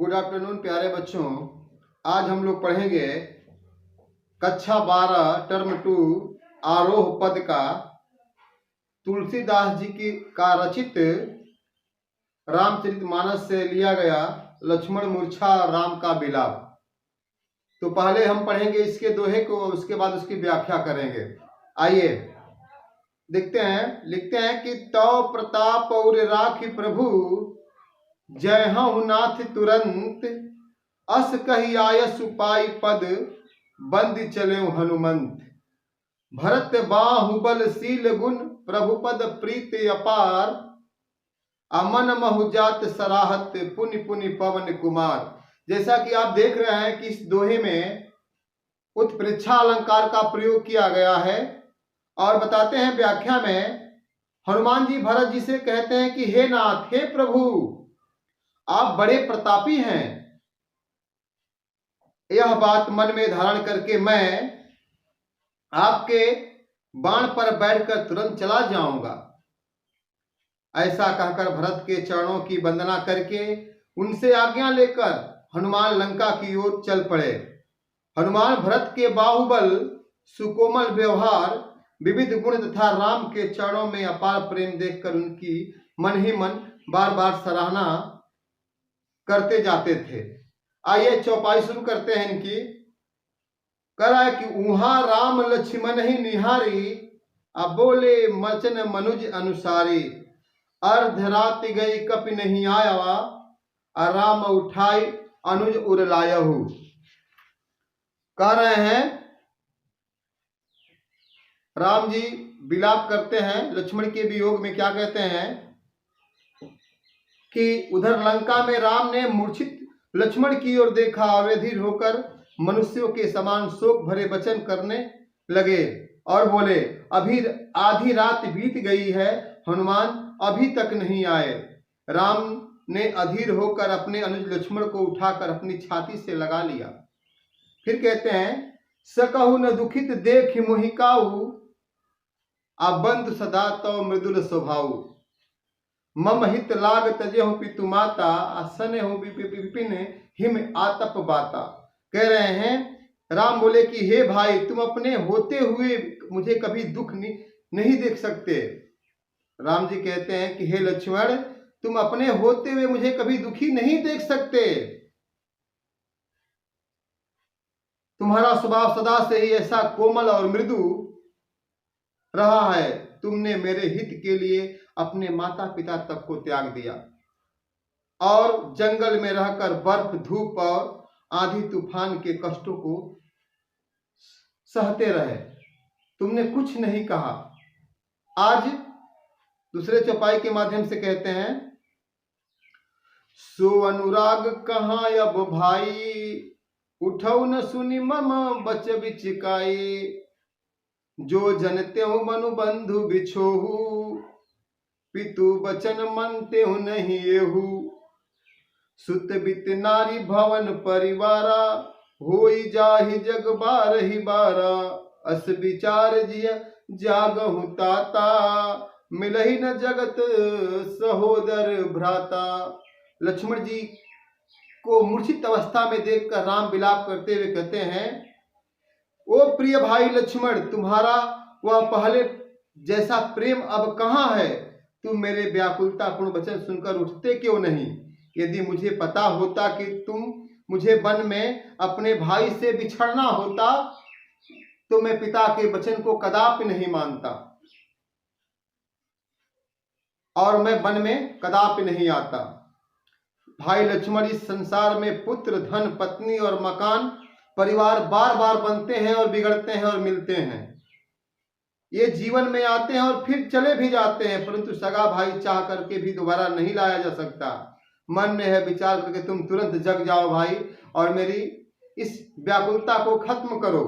Good afternoon प्यारे बच्चों। आज हम लोग पढ़ेंगे कक्षा 12 टर्म 2 आरोह पद का तुलसीदास जी की का रचित रामचरितमानस से लिया गया लक्ष्मण मूर्छा राम का विलाप। तो पहले हम पढ़ेंगे इसके दोहे को, उसके बाद उसकी व्याख्या करेंगे। आइए देखते हैं। लिखते हैं कि तौ प्रताप और राखी प्रभु, जय हूँ नाथ तुरंत, अस कही आय सुपाई पद, बंद चले हनुमंत। भरत बाहुबल शील गुण, प्रभु पद प्रीत अपार, अमन महुजात सराहत, पुनि पुनि पवन कुमार। जैसा कि आप देख रहे हैं कि इस दोहे में उत्प्रेक्षा अलंकार का प्रयोग किया गया है और बताते हैं व्याख्या में, हनुमान जी भरत जी से कहते हैं कि हे नाथ, हे प्रभु, आप बड़े प्रतापी हैं। यह बात मन में धारण करके मैं आपके बाण पर बैठकर तुरंत चला जाऊंगा। ऐसा कहकर भरत के चरणों की वंदना करके उनसे आज्ञा लेकर हनुमान लंका की ओर चल पड़े। हनुमान भरत के बाहुबल, सुकोमल व्यवहार, विविध गुण तथा राम के चरणों में अपार प्रेम देखकर उनकी मन ही मन बार बार सराहना करते जाते थे। आइए चौपाई शुरू करते हैं इनकी। कह रहा है कि उहा राम लक्ष्मण ही निहारी, अब बोले मचन मनुज अनुसारी, अर्धरात गई कपि नहीं आया, राम उठाई अनुज उरलायहु। कह रहे हैं राम जी विलाप करते हैं लक्ष्मण के वियोग में। क्या कहते हैं कि उधर लंका में राम ने मूर्छित लक्ष्मण की ओर देखा, अवधीर होकर मनुष्यों के समान शोक भरे वचन करने लगे और बोले, अभी आधी रात बीत गई है, हनुमान अभी तक नहीं आए। राम ने अधीर होकर अपने अनुज लक्ष्मण को उठाकर अपनी छाती से लगा लिया। फिर कहते हैं, सकहु न दुखित देख मोहिकाऊ, अबंधु सदा तो मृदुल स्वभाव, मम हित लाग तजेहु पितु माता, सनेहु विपिन हिम आतप बाता। कह रहे हैं राम बोले कि हे भाई, तुम अपने होते हुए मुझे कभी दुख नहीं देख सकते। राम जी कहते हैं कि हे लक्ष्मण, तुम अपने होते हुए मुझे कभी दुखी नहीं देख सकते। तुम्हारा स्वभाव सदा से ही ऐसा कोमल और मृदु रहा है। तुमने मेरे हित के लिए अपने माता पिता तक को त्याग दिया और जंगल में रहकर बर्फ, धूप और आंधी तूफान के कष्टों को सहते रहे। तुमने कुछ नहीं कहा। आज दूसरे चौपाई के माध्यम से कहते हैं, सो अनुराग कहाँ अब भाई, उठौ न सुनि मम बच बिचकाई, जो जनते हो मनु बंधु बिछोहु, पितु बचन मनते हो नहीं एहु, सुत बित नारी भवन परिवारा, होई जाहि जग बारहि बारा, अस विचार जिय जागहु ताता, मिलहि न जगत सहोदर भ्राता। लक्ष्मण जी को मूर्छित अवस्था में देखकर राम विलाप करते हुए कहते हैं, ओ प्रिय भाई लक्ष्मण, तुम्हारा वह पहले जैसा प्रेम अब कहाँ है? तुम मेरे व्याकुलतापूर्ण वचन सुनकर उठते क्यों नहीं? यदि मुझे पता होता कि तुम मुझे वन में अपने भाई से बिछड़ना होता तो मैं पिता के वचन को कदापि नहीं मानता और मैं वन में कदापि नहीं आता। भाई लक्ष्मण, इस संसार में पुत्र, धन, पत्नी और मकान, परिवार बार बार बनते हैं और बिगड़ते हैं और मिलते हैं। ये जीवन में आते हैं और फिर चले भी जाते हैं, परंतु सगा भाई चाह करके भी दोबारा नहीं लाया जा सकता। मन में है विचार करके तुम तुरंत जग जाओ भाई और मेरी इस व्याकुलता को खत्म करो।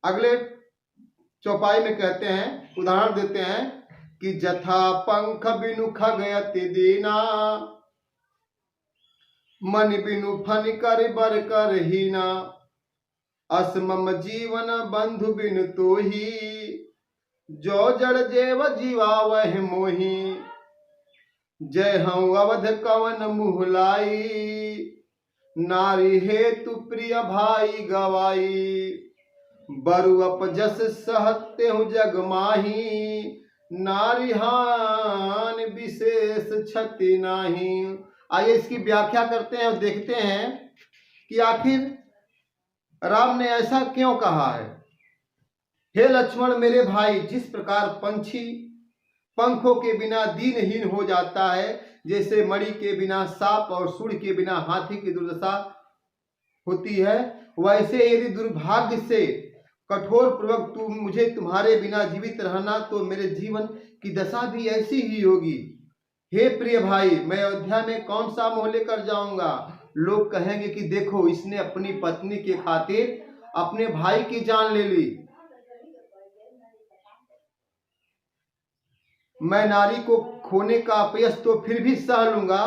अगले चौपाई में कहते हैं, उदाहरण देते हैं कि जथा पंख बिनु खग अति दीना, मन बिनु फन कर बर कर हीना, अस मम जीवन बंधु बिनु तोही, जो जड़ जेव जीवा वह मोही, जय हूँ अवध कवन मुहलाई, नारी हेतु प्रिय भाई गवाई, बरु अपजस सहते हूँ जग माही, नारी हान विशेष क्षति नाही। आइए इसकी व्याख्या करते हैं और देखते हैं कि आखिर राम ने ऐसा क्यों कहा है। हे लक्ष्मण मेरे भाई, जिस प्रकार पंछी पंखों के बिना दीनहीन हो जाता है, जैसे मणि के बिना सांप और सूंड के बिना हाथी की दुर्दशा होती है, वैसे यदि दुर्भाग्य से कठोर पूर्वक तुम मुझे तुम्हारे बिना जीवित रहना तो मेरे जीवन की दशा भी ऐसी ही होगी। हे प्रिय भाई, मैं अयोध्या में कौन सा मोह लेकर जाऊंगा। लोग कहेंगे कि देखो इसने अपनी पत्नी के खातिर अपने भाई की जान ले ली। मैं नारी को खोने का अपयश तो फिर भी सह लूंगा।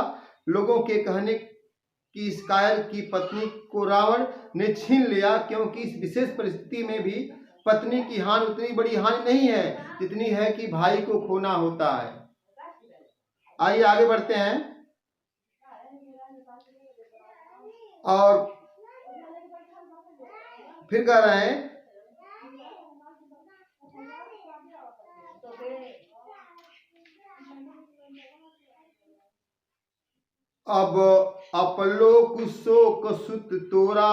लोगों के कहने कि इस कायर की पत्नी को रावण ने छीन लिया, क्योंकि इस विशेष परिस्थिति में भी पत्नी की हानि उतनी बड़ी हानि नहीं है जितनी है कि भाई को खोना होता है। आइए आगे बढ़ते हैं और फिर कह रहे हैं अब अपलोक शोक सुत तोरा,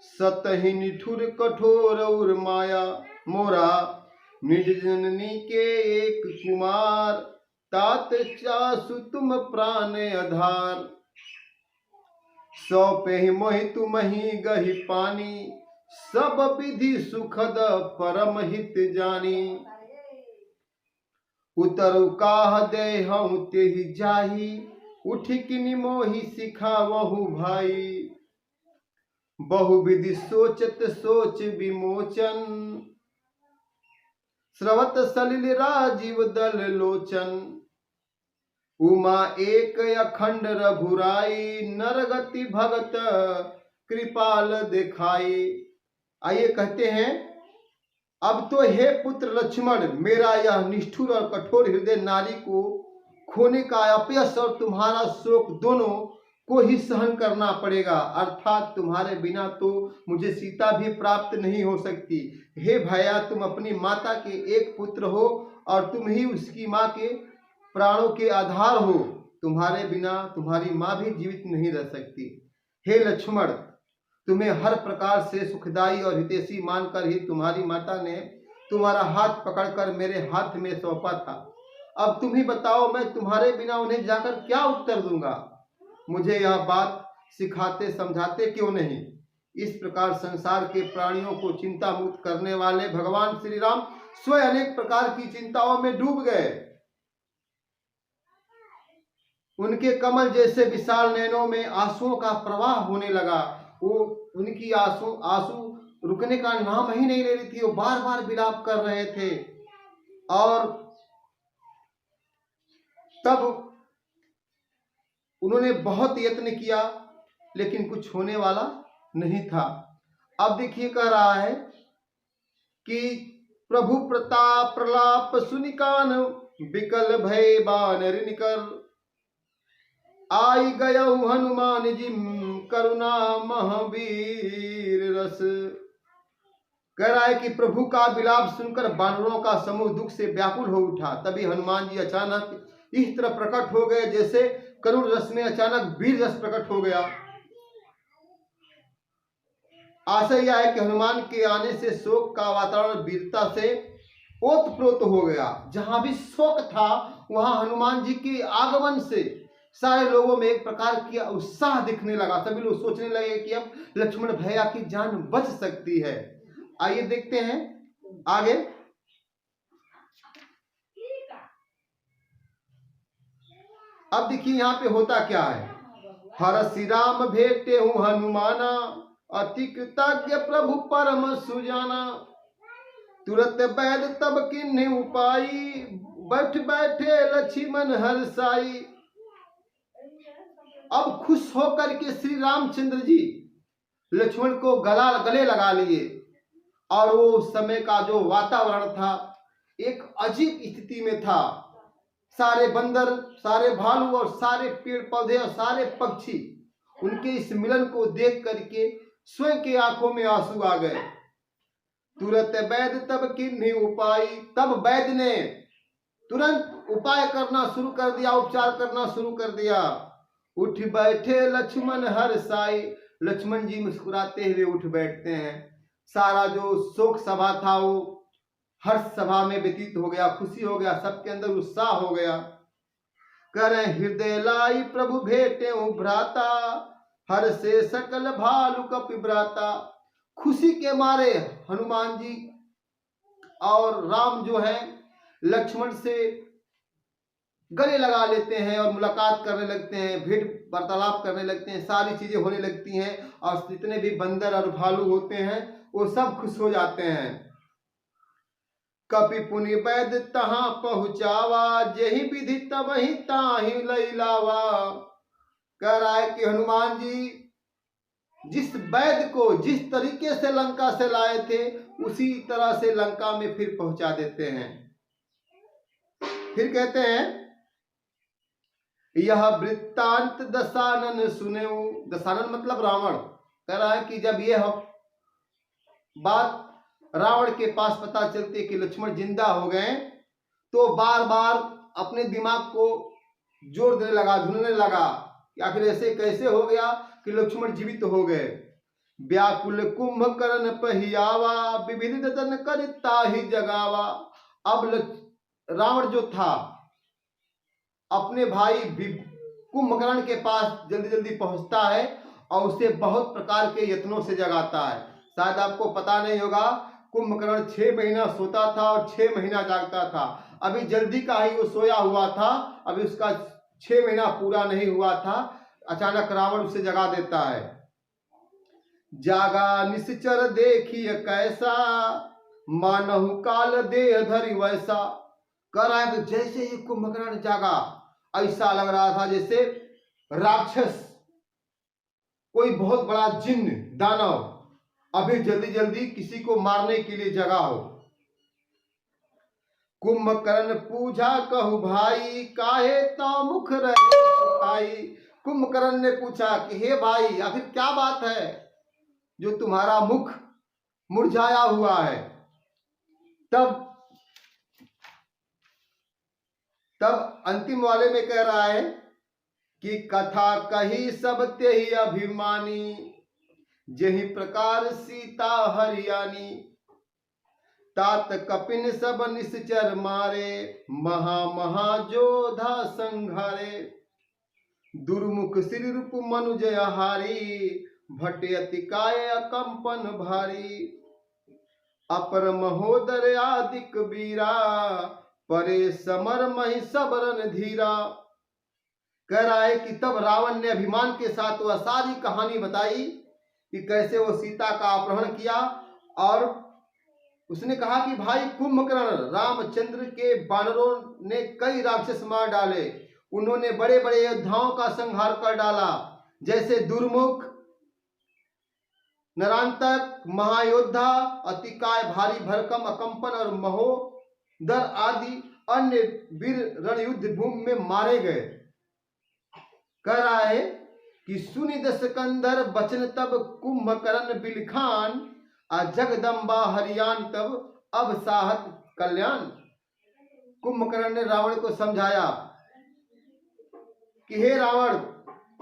सतहि निठुर कठोर और माया मोरा, निज जननी के एक कुमार, तात चासु तुम प्राण आधार, सौंपे मोहि तुमहि गहि पानी, सब विधि सुखद परम हित जानी, उतरु काह दे हूँ तेहि जाही, उठ किनि मोहि सिखावहु भाई, बहुविधि सोचत सोच विमोचन, स्रवत सलिल राजीव दल लोचन, उमा एक अखंड रघुराई, नरगति भगत कृपाल दिखाई। आइए कहते हैं, अब तो हे पुत्र लक्ष्मण, मेरा यह निष्ठुर और कठोर हृदय नारी को खोने का अपयश और तुम्हारा शोक दोनों को ही सहन करना पड़ेगा, अर्थात तुम्हारे बिना तो मुझे सीता भी प्राप्त नहीं हो सकती। हे भैया, तुम अपनी माता के एक पुत्र हो और तुम ही उसकी माँ के प्राणों के आधार हो। तुम्हारे बिना तुम्हारी माँ भी जीवित नहीं रह सकती। हे लक्ष्मण, तुम्हें हर प्रकार से सुखदाई और हितैषी मानकर ही तुम्हारी माता ने तुम्हारा हाथ पकड़कर मेरे हाथ में सौंपा था। अब तुम ही बताओ, मैं तुम्हारे बिना उन्हें जाकर क्या उत्तर दूंगा। मुझे यह बात सिखाते समझाते क्यों नहीं। इस प्रकार संसार के प्राणियों को चिंता मुक्त करने वाले भगवान श्री राम स्वयं अनेक प्रकार की चिंताओं में डूब गए। उनके कमल जैसे विशाल नैनों में आंसुओं का प्रवाह होने लगा। वो उनकी आंसू रुकने का नाम ही नहीं ले रही थी। वो बार बार विलाप कर रहे थे और तब उन्होंने बहुत यत्न किया, लेकिन कुछ होने वाला नहीं था। अब देखिए कह रहा है कि प्रभु प्रताप प्रलाप सुनिकान, विकल भय बानर निकर, आई गया हनुमान जी करुणा महावीर रस। कह रहा है कि प्रभु का विलाप सुनकर बानरों का समूह दुख से व्याकुल हो उठा। तभी हनुमान जी अचानक इस तरह प्रकट हो गए जैसे करुण रस में अचानक वीर रस प्रकट हो गया। आशा यह है कि हनुमान के आने से शोक का वातावरण वीरता से ओतप्रोत हो गया। जहां भी शोक था वहां हनुमान जी के आगमन से सारे लोगों में एक प्रकार की उत्साह दिखने लगा। सभी लोग सोचने लगे कि अब लक्ष्मण भैया की जान बच सकती है। आइए देखते हैं आगे। अब देखिए यहाँ पे होता क्या है। हर श्री राम भेटे हूँ हनुमाना, अति कृतज्ञ प्रभु परम सुजाना, तुरंत बैद तब किन्हीं उपाई, बैठ बैठे लक्ष्मण हर्षाई। अब खुश होकर के श्री रामचंद्र जी लक्ष्मण को गले लगा लिए और वो उस समय का जो वातावरण था एक अजीब स्थिति में था। सारे बंदर, सारे भालू और सारे पेड़ पौधे और सारे पक्षी उनके इस मिलन को देख करके स्वयं की आंखों में आंसू आ गए। तुरंत वैद्य तब किन्हीं उपाय, तब वैद्य ने तुरंत उपाय करना शुरू कर दिया, उपचार करना शुरू कर दिया। उठ बैठे लक्ष्मण हर्षाई, लक्ष्मण जी मुस्कुराते हुए उठ बैठते हैं। सारा जो शोक सभा था वो हर्ष सभा में व्यतीत हो गया, खुशी हो गया, सबके अंदर उत्साह हो गया। करें हृदय लाई प्रभु भेटे भ्राता, हर से सकल भालु कपिभ्राता। खुशी के मारे हनुमान जी और राम जो है लक्ष्मण से गले लगा लेते हैं और मुलाकात करने लगते हैं, भेंट वार्तालाप करने लगते हैं, सारी चीजें होने लगती हैं और जितने भी बंदर और भालू होते हैं वो सब खुश हो जाते हैं। कपि पुनि वैद्य तहां पहुंचावा, जेहि विधि तबहि ताहि लैलावा। कह रहा है कि हनुमान जी जिस वैद्य को जिस तरीके से लंका से लाए थे उसी तरह से लंका में फिर पहुंचा देते हैं। फिर कहते हैं यह वृत्तांत दशानन सुनेऊ, दशानन मतलब रावण। कह रहा है कि जब यह बात रावण के पास पता चलती है कि लक्ष्मण जिंदा हो गए तो बार बार अपने दिमाग को जोर देने लगा, ढूंढने लगा कि आखिर ऐसे कैसे हो गया कि लक्ष्मण जीवित हो गए। व्याकुल कुंभकर्ण पहियावा, विविध ददन करता ही जगावा। अब रावण जो था अपने भाई कुंभकर्ण के पास जल्दी जल्दी पहुंचता है और उसे बहुत प्रकार के यत्नों से जगाता है। शायद आपको पता नहीं होगा, कुंभकर्ण 6 महीना सोता था और 6 महीना जागता था। अभी जल्दी का ही वो सोया हुआ था, अभी उसका 6 महीना पूरा नहीं हुआ था। अचानक रावण उसे जगा देता है। जागा निश्चर देखिए कैसा, मानहु काल देह धरि वैसा। कह रहा है कि जैसे ही कुंभकर्ण जागा ऐसा लग रहा था जैसे राक्षस, कोई बहुत बड़ा जिन्न दानव अभी जल्दी जल्दी किसी को मारने के लिए जगा हो। कुंभकर्ण पूछा कहु भाई, काहे ता मुख रहे। कुंभकर्ण ने पूछा कि हे भाई आखिर क्या बात है जो तुम्हारा मुख मुरझाया हुआ है। तब अंतिम वाले में कह रहा है कि कथा कही सब तेहि अभिमानी, जेहि प्रकार सीता हरियाणी। तात कपिन सब निश्चर मारे, महा महा जोधा संघारे। दुर्मुख श्री रूप मनुजय हारी, भटे अति काय कंपन भारी। अपर महोदर आदिक बीरा, परे समर महि सबरन धीरा। कह रहा है कि तब रावण ने अभिमान के साथ वह सारी कहानी बताई कि कैसे वो सीता का अपहरण किया और उसने कहा कि भाई कुंभकर्ण, रामचंद्र के बानरों ने कई राक्षस मार डाले, उन्होंने बड़े बड़े योद्धाओं का संहार कर डाला, जैसे दुर्मुख, नरांतक, महायोद्धा, अतिकाय, भारी भरकम, अकंपन और महोदर आदि अन्य वीर रणयुद्ध भूमि में मारे गए। कह रहा है कि सुनि दशकंधर बचन तब कुंभकर्ण बिलखान, जगदम्बा हरियान तब अब साहत कल्याण। कुंभकर्ण ने रावण को समझाया कि हे रावण,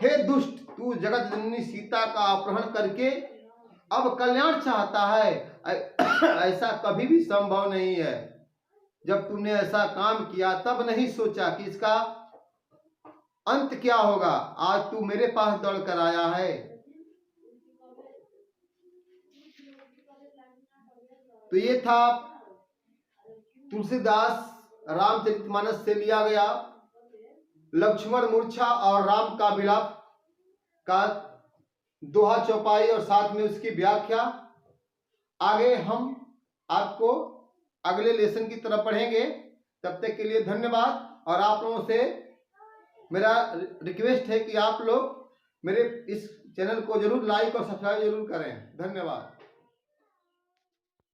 हे दुष्ट, तू जगत जननी सीता का अपहरण करके अब कल्याण चाहता है। ऐसा कभी भी संभव नहीं है। जब तुमने ऐसा काम किया तब नहीं सोचा कि इसका अंत क्या होगा। आज तू मेरे पास दौड़ कर आया है। तो ये था तुलसीदास रामचरितमानस से लिया गया लक्ष्मण मूर्छा और राम का विलाप का दोहा चौपाई और साथ में उसकी व्याख्या। आगे हम आपको अगले लेसन की तरफ पढ़ेंगे। तब तक के लिए धन्यवाद। और आप लोगों से मेरा रिक्वेस्ट है कि आप लोग मेरे इस चैनल को जरूर लाइक और सब्सक्राइब जरूर करें। धन्यवाद।